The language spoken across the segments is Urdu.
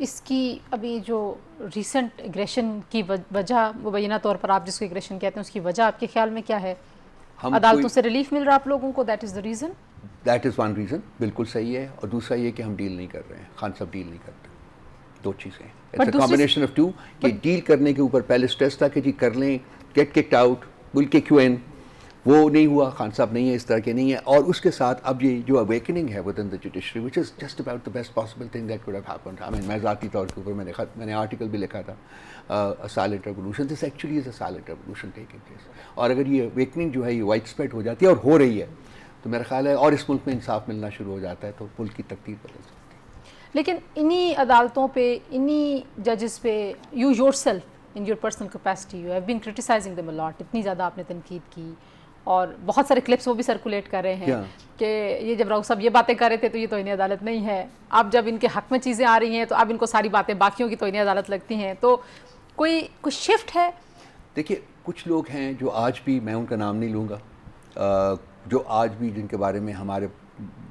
اس کی ابھی جو ریسنٹ ایگریشن کی وجہ مبینہ طور پر آپ جس کو ایگریشن کہتے ہیں اس کی وجہ آپ کے خیال میں کیا ہے؟ عدالتوں سے ریلیف مل رہا آپ لوگوں کو، that is the reason? That is one reason, بالکل صحیح ہے. اور دوسرا یہ کہ ہم ڈیل نہیں کر رہے ہیں، خان صاحب ڈیل نہیں کرتے. دو چیزیں، it's a combination of two کہ ڈیل کرنے کے اوپر پہلے اسٹریس تھا کہ جی کر لیں، get kicked out, will kick you in, وہ نہیں ہوا. خان صاحب نہیں ہے، اس طرح کے نہیں ہے. اور اس کے ساتھ اب یہ جو اویکننگ ہے ود ان دا جوڈیشری وچ is just about the best possible thing that could have happened. I mean میں ذاتی طور کے اوپر میں نے آرٹیکل بھی لکھا تھا silent revolution, this actually is a silent revolution taking place. اور اگر یہ اویکننگ جو ہے یہ وائڈ اسپریڈ ہو جاتی ہے اور ہو رہی ہے تو میرا خیال ہے اور اس ملک میں انصاف ملنا شروع ہو جاتا ہے تو ملک کی تقدیر بدل سکتی ہے. لیکن انہی عدالتوں پہ، انہی ججز پہ، you yourself in your personal capacity you have been criticising them a lot, اتنی زیادہ آپ نے تنقید کی اور بہت سارے کلپس وہ بھی سرکولیٹ کر رہے ہیں کہ یہ جب راؤ صاحب یہ باتیں کر رہے تھے تو یہ توہین عدالت نہیں ہے، اب جب ان کے حق میں چیزیں آ رہی ہیں تو اب ان کو ساری باتیں باقیوں کی توہین عدالت لگتی ہیں. تو کوئی شفٹ ہے؟ دیکھیے کچھ لوگ ہیں جو آج بھی، میں ان کا نام نہیں لوں گا، جو آج بھی جن کے بارے میں ہمارے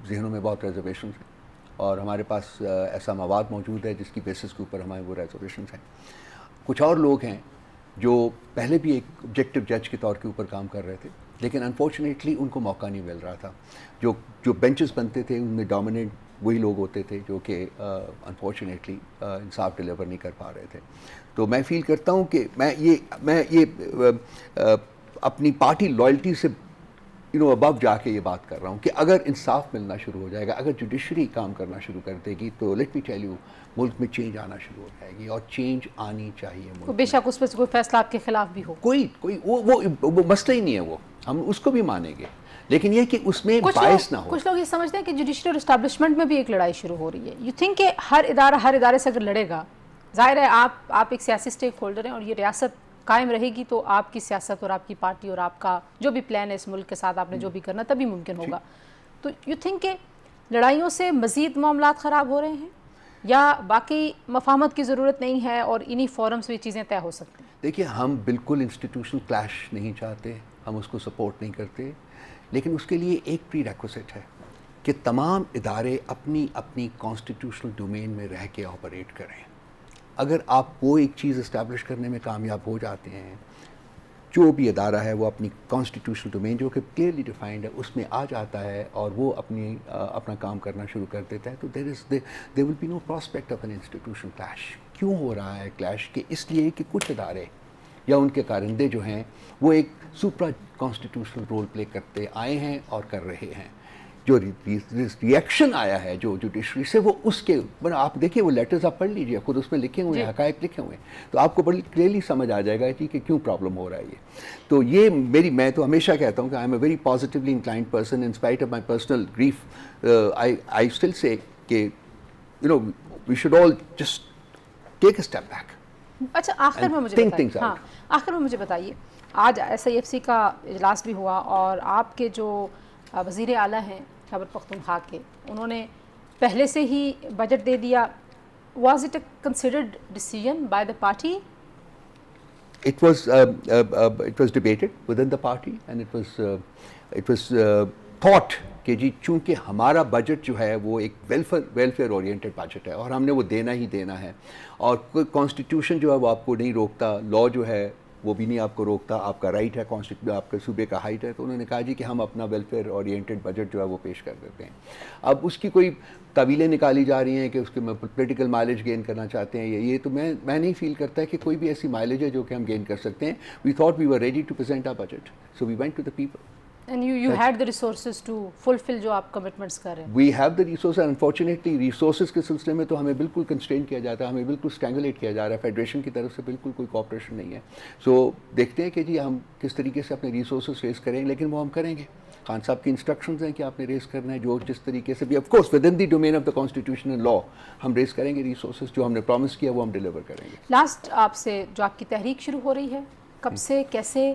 ذہنوں میں بہت ریزرویشنز ہیں اور ہمارے پاس ایسا مواد موجود ہے جس کی بیسس کے اوپر ہمارے وہ ریزرویشنز ہیں. کچھ اور لوگ ہیں جو پہلے بھی ایک آبجیکٹو جج کے طور کے اوپر کام کر رہے تھے لیکن انفارچونیٹلی ان کو موقع نہیں مل رہا تھا. جو بینچز بنتے تھے ان میں ڈومیننٹ وہی لوگ ہوتے تھے جو کہ انفارچونیٹلی انصاف ڈلیور نہیں کر پا رہے تھے. تو میں فیل کرتا ہوں کہ میں یہ اپنی پارٹی لائلٹی سے ابو جا کے یہ بات کر رہا ہوں کہ اگر انصاف ملنا شروع ہو جائے گا، اگر جوڈیشری کام کرنا شروع کر دے گی تو لیٹ می ٹیل یو ملک میں چینج آنا شروع ہو جائے گی. اور چینج آنی چاہیے ملک میں. بے شک اس پہ کوئی فیصلہ آپ کے خلاف بھی ہو، کوئی وہ مسئلہ ہی نہیں ہے، وہ ہم اس کو بھی مانیں گے لیکن یہ کہ اس میں باعث نہ ہو. کچھ لوگ یہ سمجھتے ہیں کہ جوڈیشری اور اسٹیبلشمنٹ میں بھی ایک لڑائی شروع ہو رہی ہے. یو تھنک کہ ہر ادارے سے اگر لڑے گا، ظاہر ہے آپ ایک سیاسی اسٹیک ہولڈر ہیں اور یہ ریاست قائم رہے گی تو آپ کی سیاست اور آپ کی پارٹی اور آپ کا جو بھی پلان ہے اس ملک کے ساتھ آپ نے جو بھی کرنا تبھی ممکن ہوگا. تو یو تھنک کہ لڑائیوں سے مزید معاملات خراب ہو رہے ہیں یا باقی مفاہمت کی ضرورت نہیں ہے اور انہی فورمز میں چیزیں طے ہو سکتی ہیں؟ دیکھیے ہم بالکل انسٹیٹیوشنل کلیش نہیں چاہتے، ہم اس کو سپورٹ نہیں کرتے، لیکن اس کے لیے ایک پری ریکوزٹ ہے کہ تمام ادارے اپنی اپنی کانسٹیٹیوشنل ڈومین میں رہ کے آپریٹ کریں. اگر آپ وہ ایک چیز اسٹیبلش کرنے میں کامیاب ہو جاتے ہیں، جو بھی ادارہ ہے وہ اپنی کانسٹیٹیوشنل ڈومین جو کہ کلیئرلی ڈیفائنڈ ہے اس میں آ جاتا ہے اور وہ اپنا کام کرنا شروع کر دیتا ہے تو there will be no prospect of an institutional clash. کیوں ہو رہا ہے کلیش؟ کہ اس لیے کہ کچھ ادارے یا ان کے کارندے جو ہیں وہ ایک سپرا کانسٹیٹیوشنل رول پلے کرتے آئے ہیں اور کر رہے ہیں. جو ریئیکشن آیا ہے جو جوڈیشری سے وہ اس کے آپ دیکھیے وہ لیٹرز آپ پڑھ لیجیے، خود اس میں لکھے ہوئے ہیں، حقائق لکھے ہوئے ہیں تو آپ کو بڑی کلیئرلی سمجھ آ جائے گا کہ کیوں پرابلم ہو رہا ہے یہ. تو یہ میں تو ہمیشہ کہتا ہوں کہ I am a very positively inclined person in spite of my personal grief. I still say کہ we should all just take a step back. اچھا آخر میں مجھے بتائیے آج ایس آئی ایف سی کا اجلاس بھی ہوا اور آپ کے جو وزیر اعلیٰ ہیں خیبر پختونخوا کے، انہوں نے پہلے سے ہی بجٹ دے دیا. Was it a considered decision by the party? It was debated within the party and it was thought کہ جی چونکہ ہمارا بجٹ جو ہے وہ ایک ویلفیئر اورینٹڈ بجٹ ہے اور ہم نے وہ دینا ہی دینا ہے اور کوئی کانسٹیٹیوشن جو ہے وہ آپ کو نہیں روکتا، لا جو ہے وہ بھی نہیں آپ کو روکتا، آپ کا رائٹ ہے، آپ کے صوبے کا ہائٹ ہے. تو انہوں نے کہا جی کہ ہم اپنا ویلفیئر اورینٹڈ بجٹ جو ہے وہ پیش کر دیتے ہیں. اب اس کی کوئی طویلیں نکالی جا رہی ہیں کہ اس کے پولیٹیکل مائلیج گین کرنا چاہتے ہیں یہ تو میں نہیں فیل کرتا ہے کہ کوئی بھی ایسی مائلیج ہے جو کہ ہم گین کر سکتے ہیں. We thought we were ready to present our budget so we went to the people. And you had the resources to fulfill جو آپ commitments کر رہے ہیں. We have the resources and unfortunately resources کے سلسلے میں تو ہمیں بالکل کنسٹرین کیا جاتا ہے، ہمیں بالکل اسٹرینگولیٹ کیا جا رہا ہے، فیڈریشن کی طرف سے بالکل کوئی کوآپریشن نہیں ہے. سو دیکھتے ہیں کہ جی ہم کس طریقے سے اپنے ریسورسز ریز کریں، لیکن وہ ہم کریں گے. خان صاحب کی انسٹرکشنز ہیں کہ آپ نے ریز کرنا ہے جو جس طریقے سے بھی of course within the domain of the constitution and law ہم ریز کریں گے. ریسورسز جو ہم نے پرومس کیا وہ ہم ڈیلیور کریں گے. لاسٹ آپ سے جو آپ کی تحریک شروع ہو رہی ہے کب سے، کیسے،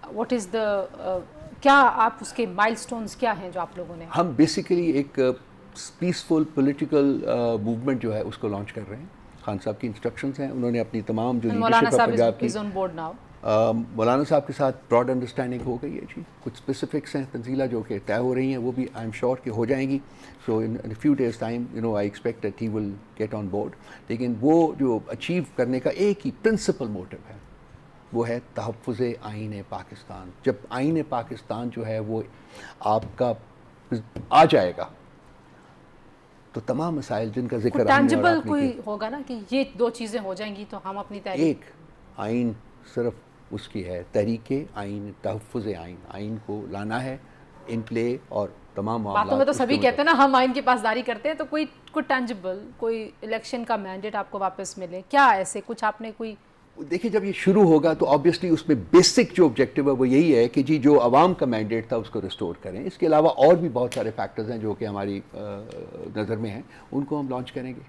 واٹ از دا، کیا آپ اس کے مائل سٹونز کیا ہیں جو آپ لوگوں نے؟ ہم بیسیکلی ایک پیسفل پولیٹیکل موومنٹ جو ہے اس کو لانچ کر رہے ہیں. خان صاحب کی انسٹرکشنز ہیں، انہوں نے اپنی تمام جو مولانا صاحب از آن بورڈ ناؤ. مولانا صاحب کے ساتھ براڈ انڈرسٹینڈنگ ہو گئی ہے جی. کچھ اسپیسیفکس ہیں تنزیلہ جو کہ طے ہو رہی ہیں, وہ بھی آئی ایم شیور کہ ہو جائیں گی. So in few days time I expect that he will get on board. لیکن وہ جو اچیو کرنے کا ایک ہی پرنسپل موٹو ہے وہ ہے تحفظ آئین پاکستان. جب آئین پاکستان جو ہے وہ آپ کا آ جائے گا تو تمام مسائل جن کا ذکر ہم نے اور ٹینجبل آپ نے کوئی کیا, ہوگا نا کہ یہ دو چیزیں ہو جائیں گی تو ہم اپنی تحریک. ایک آئین صرف اس کی ہے تحریک آئین, تحفظ آئین کو لانا ہے ان پلے, اور تمام باتوں میں تو سبھی کہتے ہیں نا ہم آئین کی پاسداری کرتے ہیں, تو کوئی ٹینجبل کوئی الیکشن کا مینڈیٹ آپ کو واپس ملے کیا ایسے کچھ آپ نے کوئی. دیکھیے جب یہ شروع ہوگا تو آبویسلی اس میں بیسک جو آبجیکٹیو ہے وہ یہی ہے کہ جی جو عوام کا مینڈیٹ تھا اس کو ریسٹور کریں. اس کے علاوہ اور بھی بہت سارے فیکٹرز ہیں جو کہ ہماری نظر میں ہیں, ان کو ہم لانچ کریں گے.